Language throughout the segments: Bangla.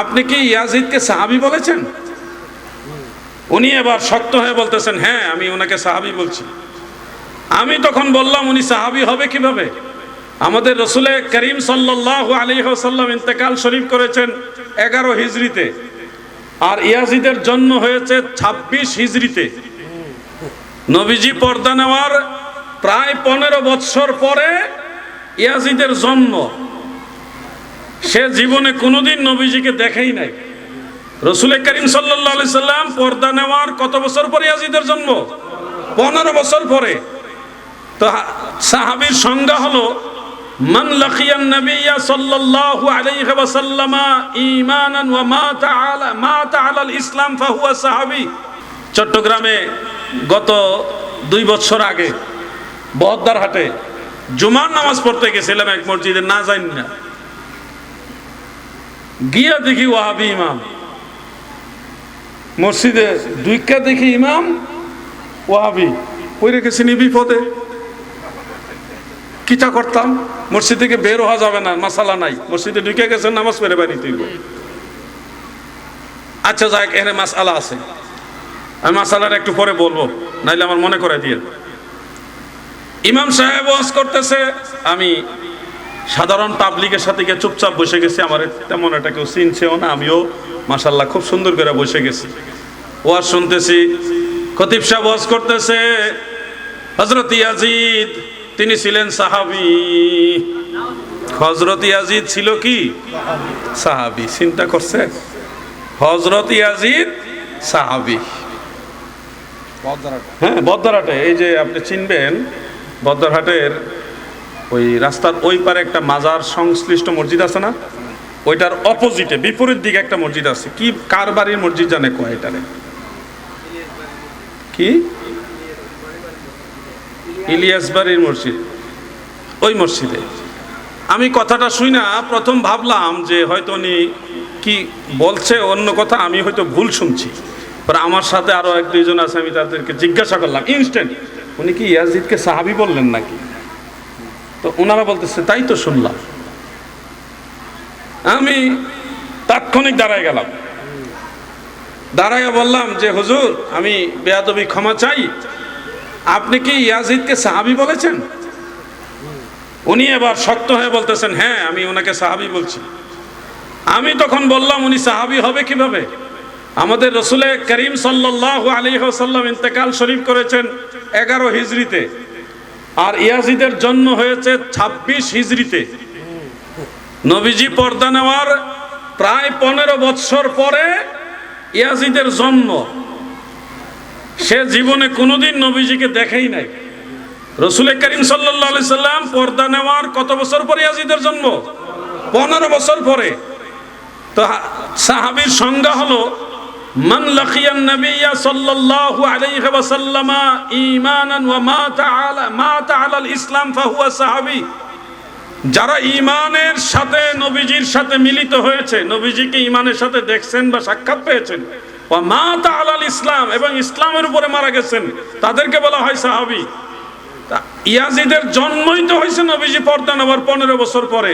আপনি কি ইয়াজিদকে সাহাবী বলেছেন? উনি এবার শক্ত হয়ে বলতেছেন, হ্যাঁ আমি ওনাকে সাহাবী বলছি। আমি তখন বললাম, উনি সাহাবী হবে কিভাবে? আমাদের রসুল করিম সাল্লাল্লাহু আলাইহি ওয়াসাল্লাম ইন্তেকাল শরীফ করেছেন 11 হিজরিতে, আর ইয়াজিদের জন্ম হয়েছে 26 হিজরিতে। নবীজি পর্দা নেওয়ার প্রায় 15 বৎসর পরে ইয়াজিদের জন্ম। সে জীবনে কোনোদিন নবীজিকে দেখেই নাই। রসুল করিম সাল্লাল্লাহু আলাইহি সাল্লাম পর্দা নেওয়ার কত বছর পরে ইয়াজিদের জন্ম? 15 বছর পরে। তো সাহাবীর সংজ্ঞা হলো, মান লাকিয়ান নবিয়্যা সাল্লাল্লাহু আলাইহি ওয়াসাল্লাম ঈমানান ওয়া মাতা আলাল ইসলাম ফাহুয়া সাহাবী। চট্টগ্রামে গত 2 বছর আগে বহদ্দার হাটে জুমার নামাজ পড়তে গেছিলাম এক মসজিদে, না জানি না, গিয়া দেখি ওয়াহাবি ইমাম মসজিদে, দুইকা দেখি ইমাম ওয়াহাবি। পড়ে গেছি বিপদে, কিটা করতাম? মসজিদ থেকে বের হওয়া যাবে না, মাসালা নাই, মসজিদে ঢুকে গেছেন, নামাজ পড়ে বাড়ি তুইব। আচ্ছা যাক, এখানে মাসালা আছে, আমি মাসালাটা একটু পরে বলবো, নাইলে আমার মনে করে দিয়ে। ইমাম সাহেব ওয়াজ করতেছে, আমি সাধারণ পাবলিকের সাথে গিয়ে চুপচাপ বসে গেছি। আমার তেমন একটা কেউ চিনছেও না, আমিও মাশাআল্লাহ খুব সুন্দর করে বসে গেছি, ওয়াজ শুনতেছি। খতিব সাহেব ওয়াজ করতেছে, হযরত ইয়াজিদ তিনি ছিলেন সাহাবী। হযরত ইয়াজিদ ছিল কি? সাহাবী। চিন্তা করছে, হযরত ইয়াজিদ সাহাবী। হ্যাঁ, বদ্দারহাটে, এই যে আপনি চিনবেন বদ্দারহাটের ওই রাস্তার ওই পারে একটা মাজার সংশ্লিষ্ট মসজিদ আছে না, ওইটার অপোজিটে বিপরীত দিকে একটা মসজিদ আছে। কি কার বাড়ির মসজিদ জানে কয় এটারে? কি ইলিয়াস বাড়ির মসজিদ। ওই মসজিদে আমি কথাটা শুই না, প্রথম ভাবলাম যে হয়তো উনি কি বলছে অন্য কথা, আমি হয়তো ভুল শুনছি। পরে আমার সাথে আরো 1-2 জন আছে, আমি তাদেরকে জিজ্ঞাসা করলাম ইনস্ট্যান্ট, উনি কি ইয়াজিদকে সাহাবী বললেন নাকি? তো ওনারা বলতেছে তাই তো শুনলাম। আমি তাৎক্ষণিক দাঁড়ায় গেলাম, দাঁড়ায় বললাম যে হুজুর আমি বেয়াদবি ক্ষমা চাই, আপনি কি ইয়াজিদকে সাহাবী বলেছেন? উনি এবার শক্ত হয়ে বলতেছেন, হ্যাঁ আমি ওনাকে সাহাবী বলছি। আমি তখন বললাম, উনি সাহাবী হবে কিভাবে? আমাদের রসুল করিম সাল্লাল্লাহু আলাইহি ওয়াসাল্লাম ইন্তেকাল শরীফ করেছেন 11 হিজরিতে, আর ইয়াজিদের জন্ম হয়েছে 26 হিজরিতে। নবীজি পর্দা নেওয়ার প্রায় 15 বৎসর পরে ইয়াজিদের জন্ম। সে জীবনে কোনোদিন নবীজিকে দেখেই নাই। রসুল করিম সাল্লাল্লাহু আলাইহি সাল্লাম পর্দা নেওয়ার কত বছর পরে ইয়াজিদের জন্ম? 15 বছর পরে। তো সাহাবীর সংজ্ঞা হলো, মান লাকিয়ান নবিয়্যা সাল্লাল্লাহু আলাইহি ওয়াসাল্লাম ঈমানান ওয়া মাতা আলাল ইসলাম ফাহুয়া সাহাবী। যারা ঈমানের সাথে নবীজির সাথে মিলিত হয়েছে, নবীজিকে ঈমানের সাথে দেখছেন বা সাক্ষাৎ পেয়েছেন, ওয়া মাতা আলাল ইসলাম, এবং ইসলামের উপরে মারা গেছেন, তাদেরকে বলা হয় সাহাবী। ইয়াজিদের জন্মই তো হয়েছে নবীজি পর্দা নেওয়ার 15 বছর পরে।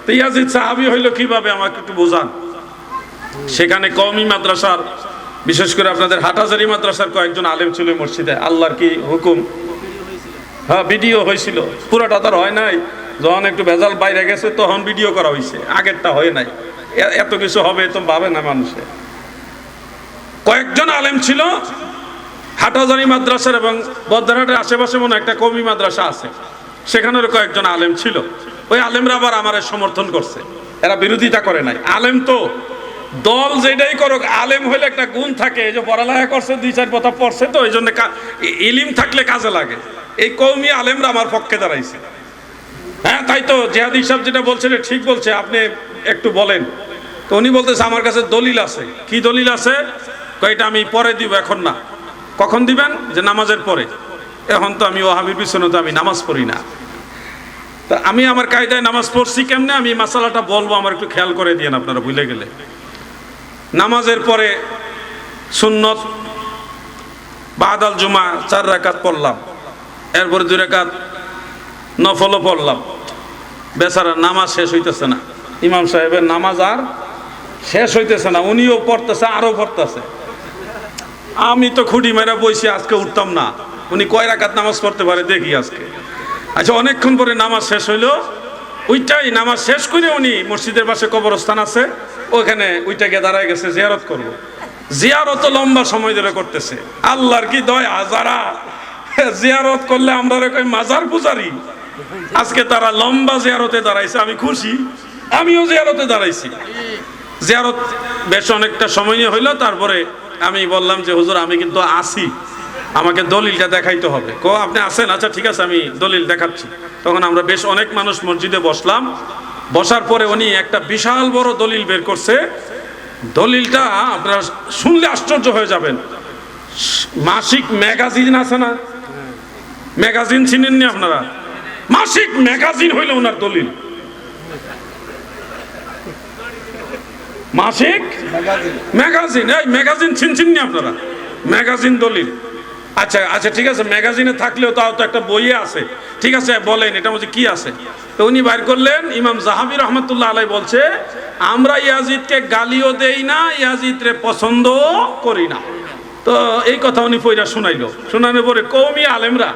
তো ইয়াজিদ সাহাবী হইল কিভাবে, আমাকে একটু বোঝান। সেখানে কওমি মাদ্রাসার, বিশেষ করে আপনাদের হাটহাজারী মাদ্রাসার কয়েকজন আলেম ছিল মসজিদে। আল্লাহর কি হুকুম, হ্যাঁ ভিডিও হয়েছিল, পুরোটা তার হয় নাই। যখন একটু ভেজাল বাইরে গেছে তখন ভিডিও করা হয়েছে, আগেরটা হয় নাই। এত কিছু হবে তো ভাবে না মানুষে। কয়েকজন আলেম ছিল হাটহাজারী মাদ্রাসার, এবং বদ্দারহাটের আশেপাশে মনে একটা কওমি মাদ্রাসা আছে, সেখানের কয়েকজন আলেম ছিল। ওই আলেমরা আবার আমার সমর্থন করছে, এরা বিরোধিতা করে নাই। আলেম তো দল যেটাই করুক, আলেম হইলে একটা গুণ থাকে, এই যে পড়ালেখা করছে, 2-4 কথা পড়ছে, তো এই জন্য ইলিম থাকলে কাজে লাগে। এই কওমি আলেমরা আমার পক্ষে দাঁড়াইছে। হ্যাঁ তাই তো, জিহাদি সাহেব যেটা বলছেন ঠিক বলছে, আপনি একটু বলেন। তো উনি বলতেছে আমার কাছে দলিল আছে। কি দলিল আছে? কয়টা আমি পরে দিব, এখন না। কখন দিবেন? যে নামাজের পরে। এখন তো আমি ওয়াহাবির পিছনে তো আমি নামাজ পড়ি না। তা আমি আমার কায়দায় নামাজ পড়ছি কেমনে, আমি মাসালাটা বলবো, আমার একটু খেয়াল করে দিয়েন আপনারা, ভুলে গেলে। নামাজের পরে সুন্নত বাদাল জুমা 4 রাকাত পড়লাম, এরপরে 2 রাকাত নফলও পড়লাম। বেচারা নামাজ শেষ হইতেছে না, ইমাম সাহেবের নামাজ আর শেষ হইতেছে না, উনিও পড়তেছে আরো পড়তেছে। আমি তো খুঁটি মেরা বইছি, আজকে উঠতাম না। উনি কয় রাকাত নামাজ পড়তে পারে দেখি আজকে। আচ্ছা, অনেকক্ষণ পরে নামাজ শেষ হইলো, ওইটাই নামাজ শেষ করে উনি মসজিদের পাশে কবরস্থান আছে, ওইখানে ওইটা গিয়ে দাঁড়ায় গেছে জিয়ারত করব। জিয়ারত লম্বা সময় ধরে করতেছে। আল্লাহর কি দয়া, যারা জিয়ারত করলে আমরা কই মাজার পূজারি, আজকে তারা লম্বা জিয়ারতে দাঁড়াইছে। আমি খুশি, আমিও জিয়ারতে দাঁড়াইছি। জিয়ারত বেশ অনেকটা সময় নিয়ে হইলো। তারপরে আমি বললাম যে হুজুর আমি কিন্তু আসি, আমাকে দলিলটা দেখাইতে হবে। কো আপনি আসেন? আচ্ছা ঠিক আছে, আমি দলিল দেখাচ্ছি। তখন আমরা বেশ অনেক মানুষ মসজিদে বসলাম। বসার পরে উনি একটা বিশাল বড় দলিল বের করছে। দলিলটা আপনারা শুনলে আশ্চর্য হয়ে যাবেন। মাসিক ম্যাগাজিন আছে না, ম্যাগাজিন চিনেননি আপনারা? মাসিক ম্যাগাজিন হইল ওনার দলিল। মাসিক ম্যাগাজিন, এই ম্যাগাজিন চিনছেননি আপনারা? ম্যাগাজিন দলিল। আচ্ছা আচ্ছা ঠিক আছে, ম্যাগাজিনে থাকলেও তাও তো একটা বইয়ে আছে। ঠিক আছে বলেন এটা মধ্যে কি আছে? তো উনি বাইর করলেন, ইমাম জাহাবি রহমতুল্লাহ আলাই বলছে আমরা ইয়াজিদকে গালিও দেই না, ইয়াজিদরে পছন্দ করি না। তো এই কথা উনি পয়রা শুনাইলো। শোনানোর পরে কওমি আলেমরা,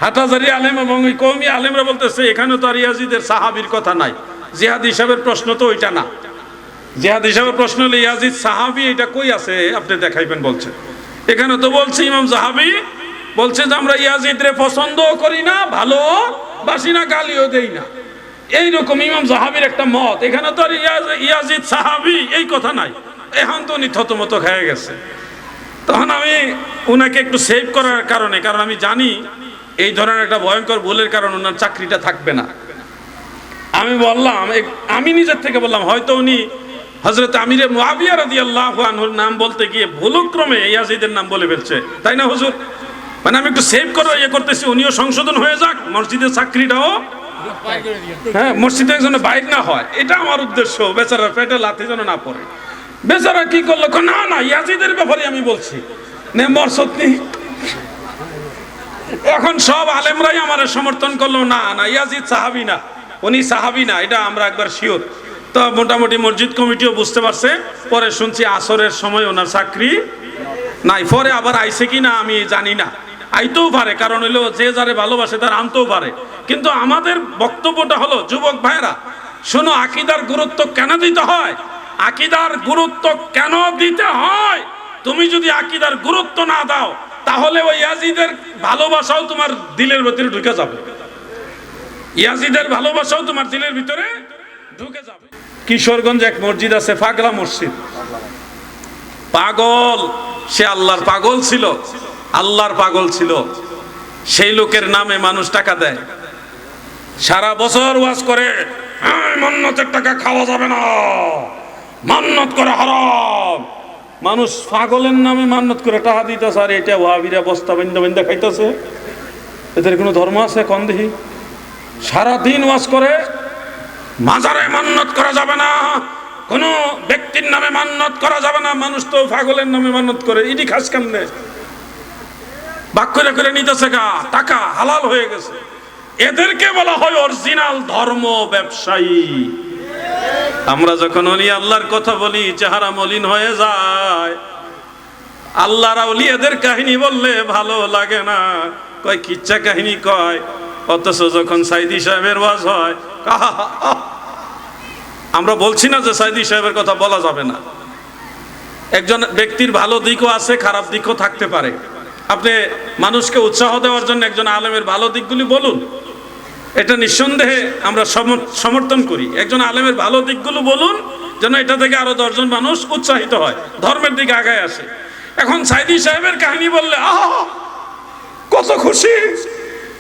হাটাজারি আলেম এবং ওই কওমি আলেমরা বলতেছে এখানে তো আর ইয়াজিদের সাহাবীর কথা নাই, জিহাদ হিসাবের প্রশ্ন তো ওইটা না। জিহাদ হিসাবের প্রশ্ন হলে ইয়াজিদ সাহাবী, এটা কই আছে আপনি দেখাইবেন বলছে। এখানে তো বলছে ইমাম জাহাবি বলছে যে আমরা ইয়াজিদরে পছন্দও করি না, ভালো বাসি না, গালিও দেই না। এইরকম ইমাম জাহাবির একটা মত। এখানে তো আর ইয়াজিদ সাহাবী এই কথা নাই। এখন তো উনি থতমত খেয়ে গেছে। তখন আমি উনাকে একটু সেভ করার কারণে, কারণ আমি জানি এই ধরনের একটা ভয়ঙ্কর ভুলের কারণে ওনার চাকরিটা থাকবে না, আমি বললাম, আমি নিজের থেকে বললাম হয়তো উনি হযরত আমিরে মুআবিয়া রাদিয়াল্লাহু আনহুর নাম বলতে গিয়ে ভুলক্রমে ইয়াজিদের নাম বলে ফেলছে, তাই না হুজুর? মানে আমি একটু সেভ করে করতেছি, উনিও সংশোধন হয়ে যাক, মসজিদের চাকরিটাও, হ্যাঁ, মসজিদে যেন বাইর না হয়, এটা আমার উদ্দেশ্য। বেচারা পেটে লাথি যেন না পড়ে। বেচারা কি করলো, না না ইয়াজিদের ব্যাপারে আমি বলছি নে মরসতনি। এখন সব আলেমরাই আমার সমর্থন করলো, না না ইয়াজিদ সাহাবী না, উনি সাহাবী না, এটা আমরা একবার শিওর। তো মোটামুটি মসজিদ কমিটিও বুঝতে পারছে। পরে শুনছি আসরের সময় ওনার চাকরি নাই। পরে আবার আইছে কি না আমি জানি না, আইতেও পারে, কারণ হইলো যে যারে ভালোবাসে তার আনতেও পারে। কিন্তু আমাদের বক্তব্যটা হলো, যুবক ভাইরা শোনো, আকীদার গুরুত্ব কেন দিতে হয়? আকীদার গুরুত্ব কেন দিতে হয়? তুমি যদি আকীদার গুরুত্ব না দাও তাহলে ওই ইয়াজিদের ভালোবাসাও তোমার দিলের ভিতরে ঢুকে যাবে। ইয়াজিদের ভালোবাসাও তোমার দিলের ভিতরে ঢুকে যাবে। কিশোরগঞ্জে এক মসজিদ আছে, পাগলা মসজিদ। পাগল, সে আল্লাহর পাগল ছিল, আল্লাহর পাগল ছিল। সেই লোকের নামে মানুষ টাকা দেয়, সারা বছর ওয়াজ করে মান্নতের টাকা খাওয়া যাবে না, মান্নত করা হারাম। মানুষ পাগলের নামে মান্নত করে টাকা দিতেছে, আর এটা ওয়াহাবিরা বস্তা বেন্দা বেন্দা খাইতেছে। এদের কোনো ধর্ম আছে কোন দেখি? সারাদিন ওয়াজ করে মাজারে মান্নত করা যাবে না, কোন ব্যক্তির নামে মান্নত করা যাবে না। মানুষ তো পাগলের নামে মান্নত করে, ইডি খাস কেমনে বাক করে করে নিতেছে গা, টাকা হালাল হয়ে গেছে। এদেরকে বলা হয় অরিজিনাল ধর্ম ব্যবসায়ী। আমরা যখন ওলি আল্লাহর কথা বলি চেহারা মলিন হয়ে যায়। আল্লাহর ওলি এদের কাহিনী বললে ভালো লাগে না, কয় কিচ্ছা কাহিনী কয়। অথচ যখন সাইদি সাহেবের ওয়াজ হয়, আমরা বলছি না যে সাইদি সাহেবের কথা বলা যাবে না। একজন ব্যক্তির ভালো দিকও আছে, খারাপ দিকও থাকতে পারে। আপনি মানুষকে উৎসাহ দেওয়ার জন্য একজন আলেমের ভালো দিকগুলি বলুন, এটা নিঃসন্দেহে আমরা সমর্থন করি। একজন আলেমের ভালো দিকগুলো বলুন, যেন এটা থেকে আরো 10 জন মানুষ উৎসাহিত হয়, ধর্মের দিকে আগায় আসে। এখন সাইদি সাহেবের কাহিনী বললে কত খুশি,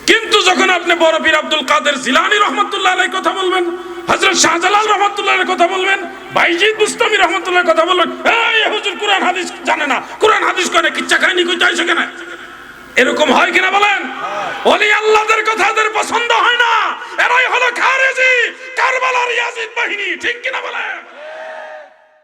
কিন্তু যখন আপনি বড় পীর আব্দুল কাদের জিলানী রহমতুল্লাহ আলাইহির কথা বলবেন, হযরত শাহজালাল রহমতুল্লাহ আলাইহির কথা বলবেন, বাইজিদ বুস্তামি রহমতুল্লাহর কথা বলবেন, এই হুজুর কোরআন হাদিস জানে না, কোরআন হাদিস করে কিচ্ছা কাহিনী কইতে আইছো কেন? এরকম হয় কিনা বলেন? ওলি আল্লাহদের কথা এদের পছন্দ হয় না, এরাই হলো খারেজি, কারবালার ইয়াজিদ বাহিনী, ঠিক কিনা বলেন?